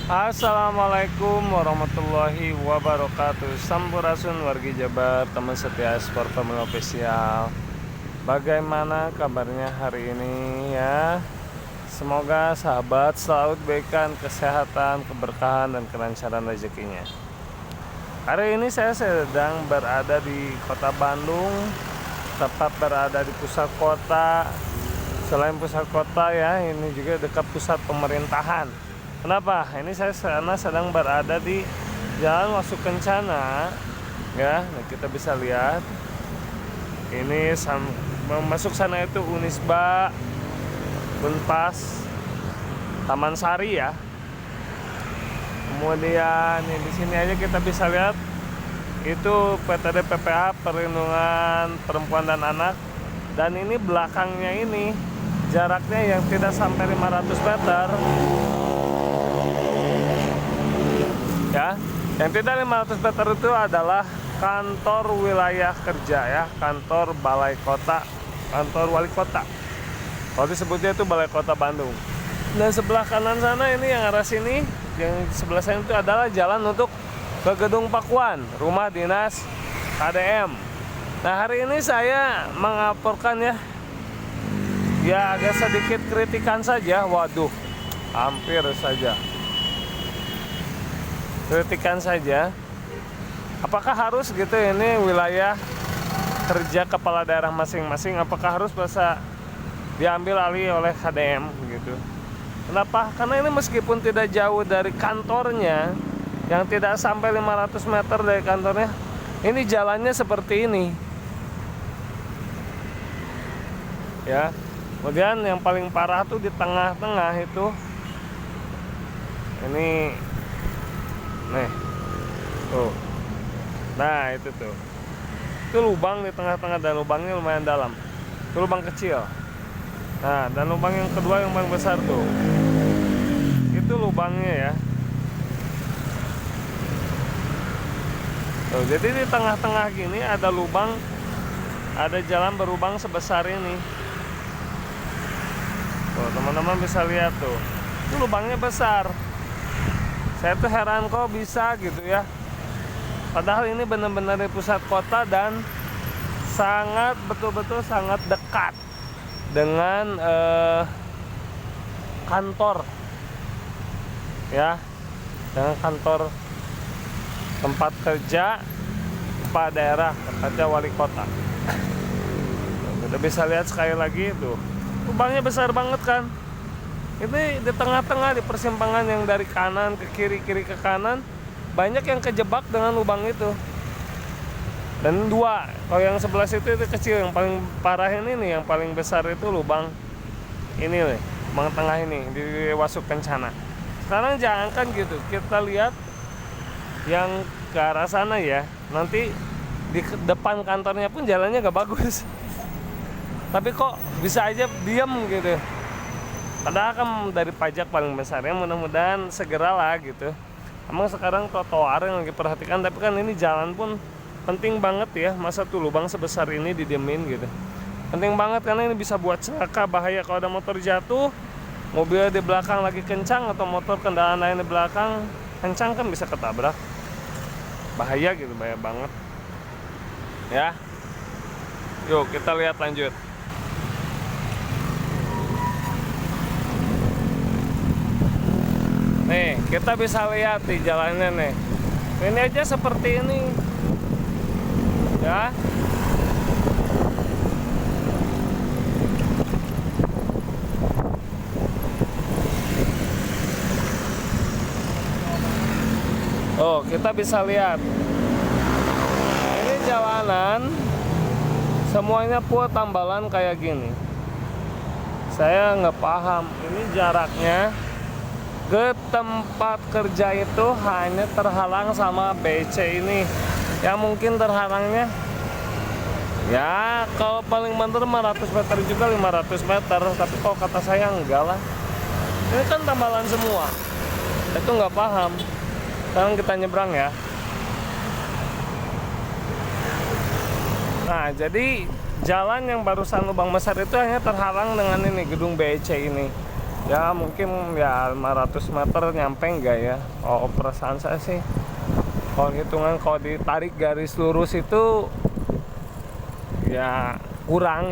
Assalamualaikum warahmatullahi wabarakatuh. Sampurasun wargi Jabar, teman setia Sport Family Official. Bagaimana kabarnya hari ini ya? Semoga sahabat selalu diberikan kesehatan, keberkahan, dan kelancaran rezekinya. Hari ini saya sedang berada di kota Bandung, tepat berada di pusat kota. Selain pusat kota ya, ini juga dekat pusat pemerintahan. Kenapa? Ini saya sedang berada di Jalan Wasu Kencana, ya. Nah, kita bisa lihat ini masuk sana itu Unisba, Unpas, Taman Sari ya. Kemudian di sini aja kita bisa lihat itu PTD PPA Perlindungan Perempuan dan Anak, dan ini belakangnya ini jaraknya yang tidak sampai 500 meter. Ya, yang tidak 500 meter itu adalah kantor wilayah kerja ya, kantor balai kota, kantor wali kota. Kalau disebutnya itu balai kota Bandung. Dan sebelah kanan sana ini yang arah sini, yang sebelah sana itu adalah jalan untuk ke Gedung Pakuan, rumah dinas KDM. Nah, hari ini saya mengaporkan ya agak sedikit kritikan saja. Waduh, hampir saja kritikan saja. Apakah harus gitu ini wilayah kerja kepala daerah masing-masing, apakah harus bisa diambil alih oleh KDM gitu? Kenapa? Karena ini meskipun tidak jauh dari kantornya, yang tidak sampai 500 meter dari kantornya, ini jalannya seperti ini ya. Kemudian yang paling parah tuh di tengah-tengah itu, ini nih tuh, nah itu lubang di tengah-tengah, dan lubangnya lumayan dalam. Itu lubang kecil. Nah, dan lubang yang kedua yang paling besar tuh, itu lubangnya ya. Tuh, jadi di tengah-tengah gini ada lubang, ada jalan berlubang sebesar ini. Tuh, teman-teman bisa lihat tuh, itu lubangnya besar. Saya tuh heran kok bisa gitu ya. Padahal ini benar-benar di pusat kota dan sangat, betul-betul sangat dekat dengan kantor ya, dengan kantor tempat kerja kepala daerah, tempatnya wali kota. Kita bisa lihat sekali lagi tuh, lubangnya besar banget kan. Ini di tengah-tengah, di persimpangan yang dari kanan ke kiri, kiri ke kanan, banyak yang kejebak dengan lubang itu. Dan dua, kalau yang sebelah situ itu kecil, yang paling parah ini nih, yang paling besar itu lubang ini nih, lubang tengah ini di Wasu Kencana. Sekarang jangankan gitu, kita lihat yang ke arah sana ya, nanti di depan kantornya pun jalannya gak bagus. Tapi kok bisa aja diam gitu. Padahal kan dari pajak paling besarnya, mudah-mudahan segeralah gitu. Emang sekarang trotoar yang lagi perhatikan, tapi kan ini jalan pun penting banget ya. Masa tuh lubang sebesar ini didiemin gitu. Penting banget karena ini bisa buat celaka, bahaya kalau ada motor jatuh, mobil di belakang lagi kencang, atau motor kendaraan lain di belakang kencang kan bisa ketabrak. Bahaya gitu, bahaya banget. Ya. Yuk kita lihat lanjut. Nih, kita bisa lihat di jalannya nih. Ini aja seperti ini. Ya. Oh, kita bisa lihat. Ini jalanan semuanya pun tambalan kayak gini. Saya nggak paham, ini jaraknya ke tempat kerja itu hanya terhalang sama BC ini. Ya mungkin terhalangnya ya kalau paling bener 500 meter juga, 500 meter. Tapi kalau kata saya enggak lah. Ini kan tambalan semua. Itu nggak paham. Sekarang kita nyebrang ya. Nah, jadi jalan yang barusan lubang besar itu hanya terhalang dengan ini gedung BEC ini. Ya mungkin ya 500 meter nyampe enggak ya. Oh, perasaan saya sih kalau hitungan kalau ditarik garis lurus itu ya kurang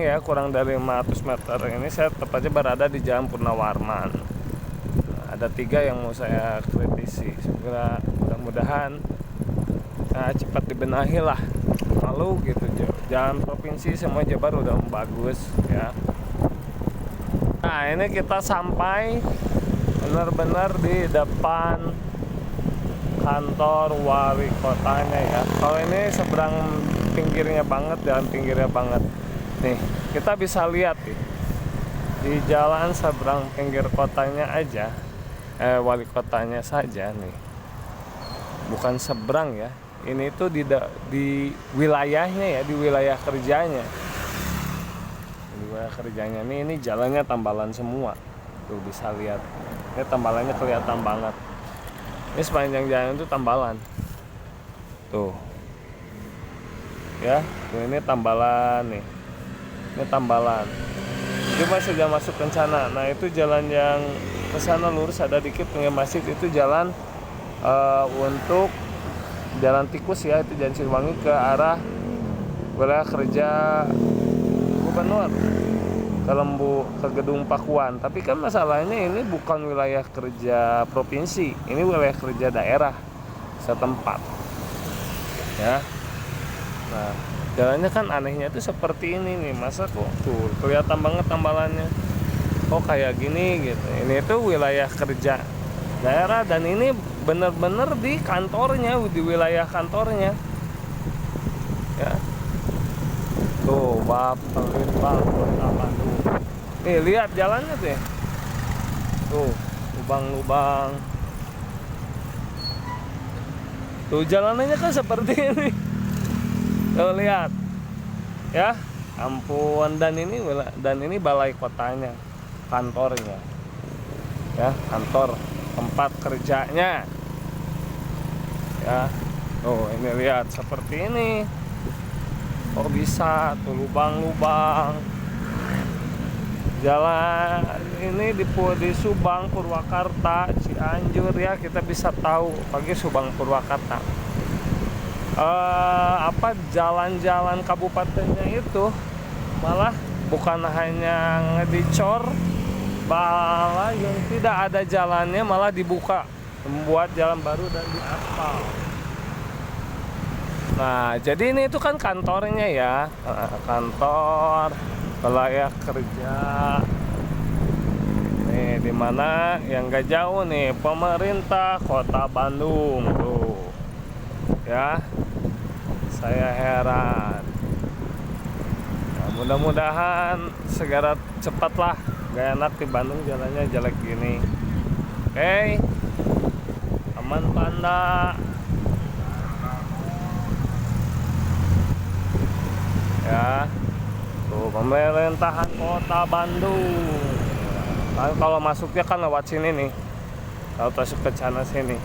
dari 500 meter. Ini saya tepat aja berada di Jalan Purnawarman. Ada 3 yang mau saya kritisi. Segera mudah-mudahan cepat dibenahi lah. Lalu gitu, jalan provinsi semua Jabar udah bagus ya. Nah ini kita sampai benar-benar di depan kantor wali kotanya ya. Kalau ini seberang pinggirnya banget, jalan pinggirnya banget. Nih kita bisa lihat nih, di jalan seberang pinggir kotanya aja, wali kotanya saja nih. Bukan seberang ya, ini tuh di wilayahnya ya, di wilayah kerjanya. Di wilayah kerjanya nih, ini jalannya tambalan semua. Tuh bisa lihat, ini tambalannya kelihatan banget. Ini sepanjang jalan itu tambalan. Tuh. Ya, tuh ini tambalan nih. Ini tambalan. Itu masih sudah masuk rencana. Nah, itu jalan yang ke sana lurus ada dikit pinggir masjid itu jalan untuk jalan tikus ya, itu Jalan Siliwangi ke arah wilayah kerja gubernur ke ke Gedung Pakuan. Tapi kan masalahnya ini bukan wilayah kerja provinsi, ini wilayah kerja daerah setempat ya. Nah jalannya kan anehnya itu seperti ini nih, masa kok tuh kelihatan banget tambalannya kok kayak gini gitu. Ini tuh wilayah kerja daerah dan ini bener-bener di kantornya, di wilayah kantornya ya. Tuh Bapelitbang Kota Bandung. Nih lihat jalannya tuh. Tuh lubang-lubang. Tuh jalanannya kan seperti ini. Tuh lihat. Ya, ampun, dan ini balai kotanya, kantornya. Ya, kantor tempat kerjanya. Ya. Tuh ini lihat seperti ini. Kok bisa tuh lubang-lubang. Jalan ini di Subang, Purwakarta, Cianjur ya, kita bisa tahu pagi Subang Purwakarta. Jalan-jalan kabupatennya itu malah bukan hanya ngedicor, malah yang tidak ada jalannya malah dibuka, membuat jalan baru dan diaspal. Nah, jadi ini itu kan kantornya ya, kantor wilayah kerja. Nih, dimana yang gak jauh nih, pemerintah Kota Bandung tuh, ya. Saya heran. Nah, mudah-mudahan segera cepatlah. Gak enak di Bandung jalannya jelek gini. Oke, aman panda. Ya, tuh pemerintahan Kota Bandung. Kan kalau masuknya kan lewat sini nih, kalau masuk ke sana sini.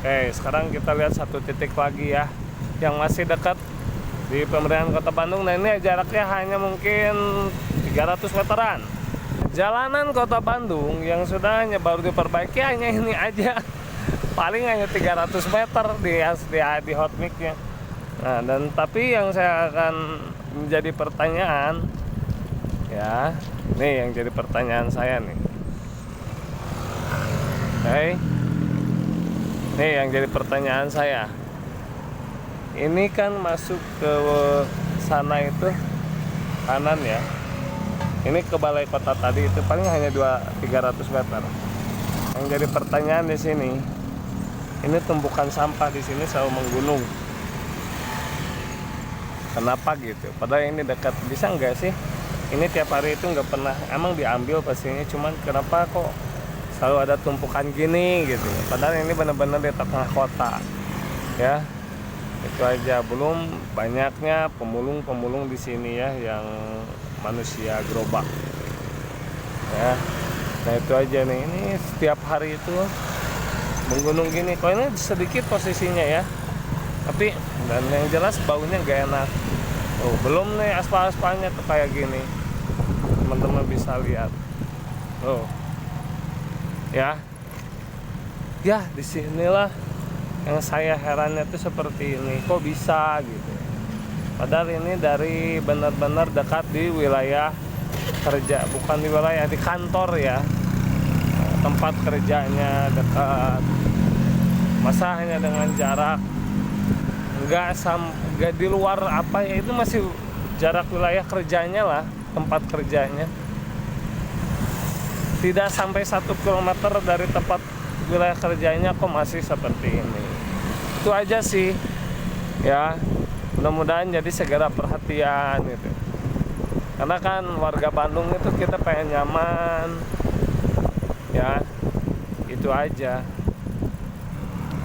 Oke, sekarang kita lihat satu titik lagi ya, yang masih dekat di pemerintahan Kota Bandung. Nah ini jaraknya hanya mungkin 300 meteran. Jalanan Kota Bandung yang sudah baru diperbaiki hanya ini aja, paling hanya 300 meter di hot mic-nya. Nah, dan tapi yang saya akan menjadi pertanyaan ya, nih yang jadi pertanyaan saya nih. Oke. Nih yang jadi pertanyaan saya. Ini kan masuk ke sana itu kanan ya. Ini ke balai kota tadi itu paling hanya 300 meter. Yang jadi pertanyaan di sini, ini tumpukan sampah di sini selalu menggunung. Kenapa gitu? Padahal ini dekat, bisa nggak sih? Ini tiap hari itu nggak pernah, emang diambil pastinya, cuman kenapa kok selalu ada tumpukan gini gitu? Padahal ini benar-benar di tengah kota, ya. Itu aja, belum banyaknya pemulung-pemulung di sini ya, yang manusia gerobak, ya. Nah itu aja nih, ini setiap hari itu menggunung gini. Kok ini sedikit posisinya ya, tapi dan yang jelas baunya gak enak. Oh, belum nih aspal-aspalnya tuh kayak gini, teman-teman bisa lihat. Oh, ya. Ya disinilah yang saya herannya tuh seperti ini, kok bisa gitu. Padahal ini dari benar-benar dekat di wilayah kerja, bukan di wilayah, di kantor ya, tempat kerjanya dekat. Masa hanya dengan jarak nggak di luar apa ya, itu masih jarak wilayah kerjanya lah, tempat kerjanya tidak sampai 1 kilometer dari tempat wilayah kerjanya, kok masih seperti ini. Itu aja sih ya, mudah-mudahan jadi segera perhatian gitu, karena kan warga Bandung itu kita pengen nyaman ya, itu aja.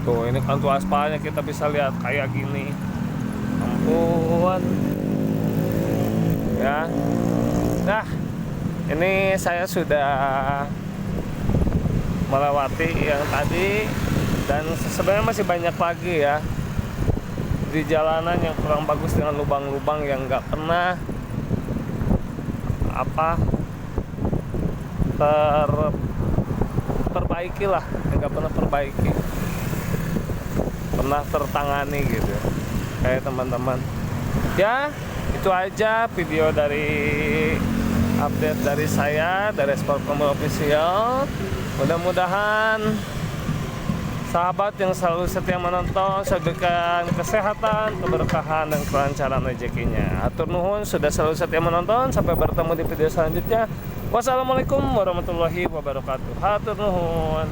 Tuh ini kan tuh aspalnya kita bisa lihat kayak gini, ampun ya. Nah ini saya sudah melewati yang tadi, dan sebenarnya masih banyak lagi ya di jalanan yang kurang bagus dengan lubang-lubang yang nggak pernah terperbaiki lah, yang nggak pernah perbaiki, pernah tertangani gitu kayak teman-teman ya. Itu aja video dari update dari saya dari Sport Komo Official. Mudah-mudahan sahabat yang selalu setia menonton saya berikan kesehatan, keberkahan, dan kelancaran rezekinya. Hatur nuhun sudah selalu setia menonton. Sampai bertemu di video selanjutnya. Wassalamualaikum warahmatullahi wabarakatuh. Hatur nuhun.